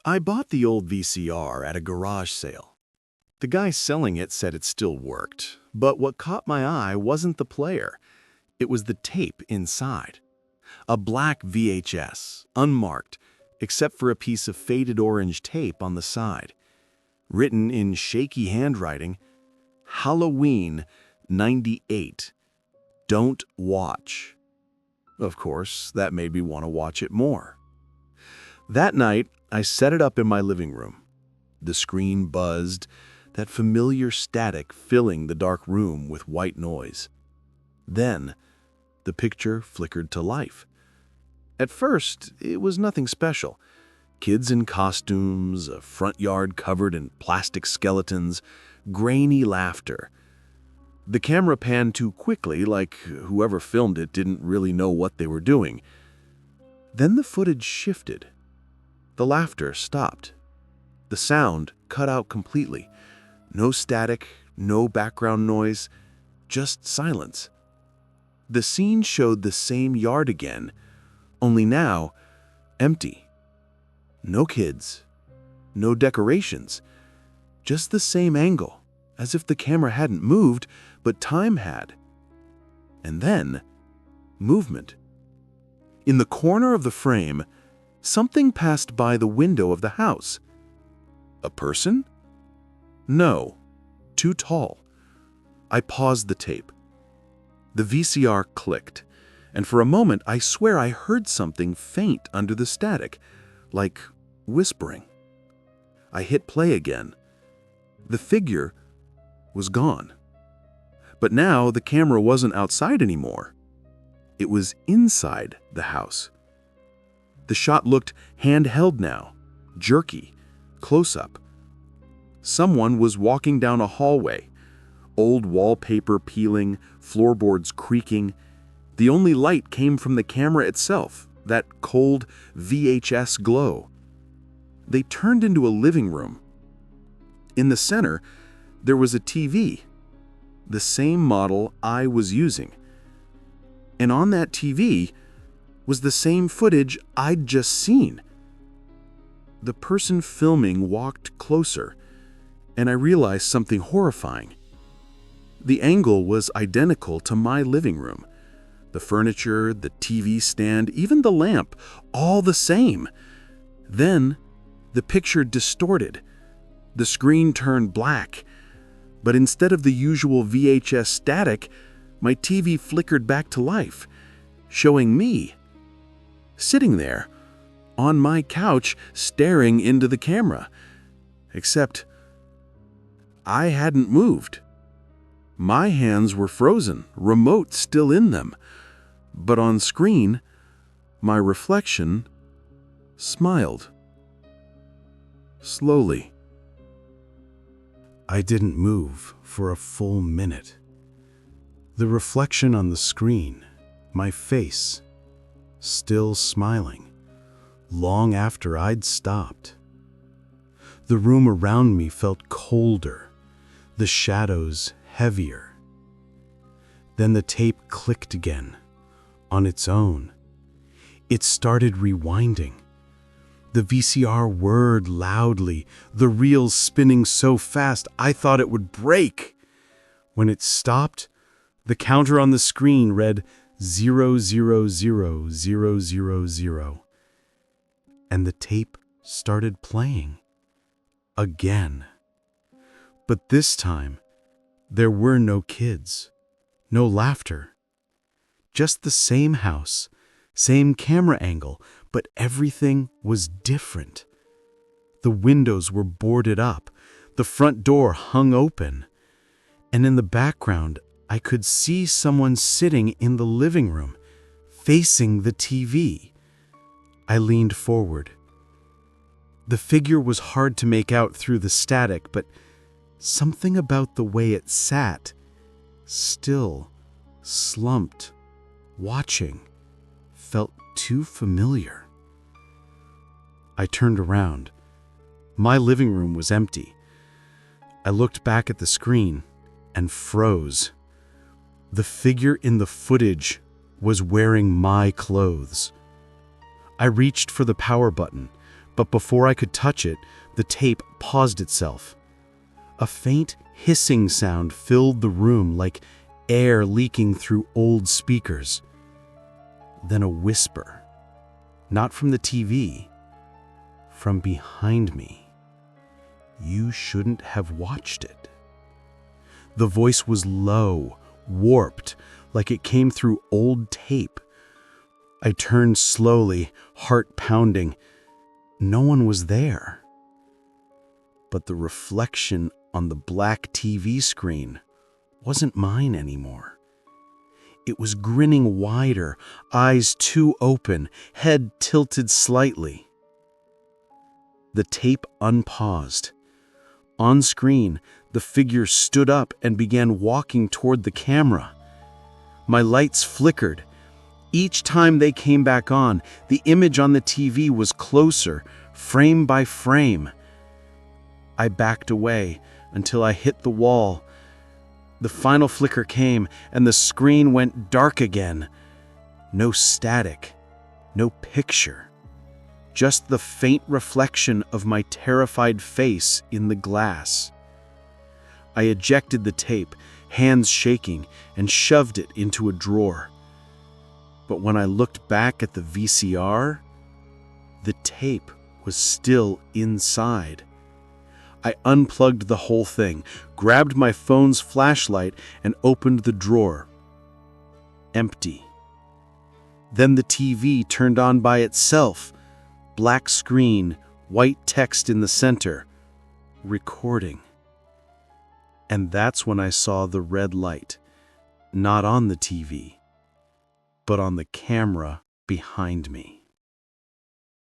I bought the old VCR at a garage sale. The guy selling it said it still worked, but what caught my eye wasn't the player. It was the tape inside. A black VHS, unmarked, except for a piece of faded orange tape on the side. Written in shaky handwriting, Halloween '98. Don't watch. Of course, that made me want to watch it more. That night, I set it up in my living room. The screen buzzed, that familiar static filling the dark room with white noise. Then, the picture flickered to life. At first, it was nothing special. Kids in costumes, a front yard covered in plastic skeletons, grainy laughter. The camera panned too quickly, like whoever filmed it didn't really know what they were doing. Then the footage shifted. The laughter stopped. The sound cut out completely. No static, no background noise, just silence. The scene showed the same yard again, only now empty. No kids, no decorations, just the same angle, as if the camera hadn't moved, but time had. And then, movement. In the corner of the frame, something passed by the window of the house. A person? No, too tall. I paused the tape. The VCR clicked, and for a moment I swear I heard something faint under the static, like whispering. I hit play again. The figure was gone. But now the camera wasn't outside anymore. It was inside the house. The shot looked handheld now, jerky, close-up. Someone was walking down a hallway, old wallpaper peeling, floorboards creaking. The only light came from the camera itself, that cold VHS glow. They turned into a living room. In the center, there was a TV, the same model I was using. And on that TV was the same footage I'd just seen. The person filming walked closer, and I realized something horrifying. The angle was identical to my living room. The furniture, the TV stand, even the lamp, all the same. Then, the picture distorted. The screen turned black. But instead of the usual VHS static, my TV flickered back to life, showing me, sitting there, on my couch, staring into the camera. Except, I hadn't moved. My hands were frozen, remote still in them. But on screen, my reflection smiled. Slowly. I didn't move for a full minute. The reflection on the screen, my face, still smiling, long after I'd stopped. The room around me felt colder, the shadows heavier. Then the tape clicked again, on its own. It started rewinding. The VCR whirred loudly, the reels spinning so fast I thought it would break. When it stopped, the counter on the screen read 000000, and the tape started playing. Again. But this time, there were no kids, no laughter. Just the same house, same camera angle, but everything was different. The windows were boarded up, the front door hung open, and in the background, I could see someone sitting in the living room, facing the TV. I leaned forward. The figure was hard to make out through the static, but something about the way it sat, still, slumped, watching, felt too familiar. I turned around. My living room was empty. I looked back at the screen and froze. The figure in the footage was wearing my clothes. I reached for the power button, But before I could touch it, the tape paused itself. A faint hissing sound filled the room like air leaking through old speakers. Then a whisper, not from the TV, from behind me. "You shouldn't have watched it." The voice was low, warped, like it came through old tape. I turned slowly, heart pounding. No one was there. But the reflection on the black TV screen wasn't mine anymore. It was grinning wider, eyes too open, head tilted slightly. The tape unpaused. On screen, the figure stood up and began walking toward the camera. My lights flickered. Each time they came back on, the image on the TV was closer, frame by frame. I backed away until I hit the wall. The final flicker came, and the screen went dark again. No static, no picture. Just the faint reflection of my terrified face in the glass. I ejected the tape, hands shaking, and shoved it into a drawer. But when I looked back at the VCR, the tape was still inside. I unplugged the whole thing, grabbed my phone's flashlight, and opened the drawer. Empty. Then the TV turned on by itself. Black screen, white text in the center. Recording. And that's when I saw the red light, not on the TV, but on the camera behind me.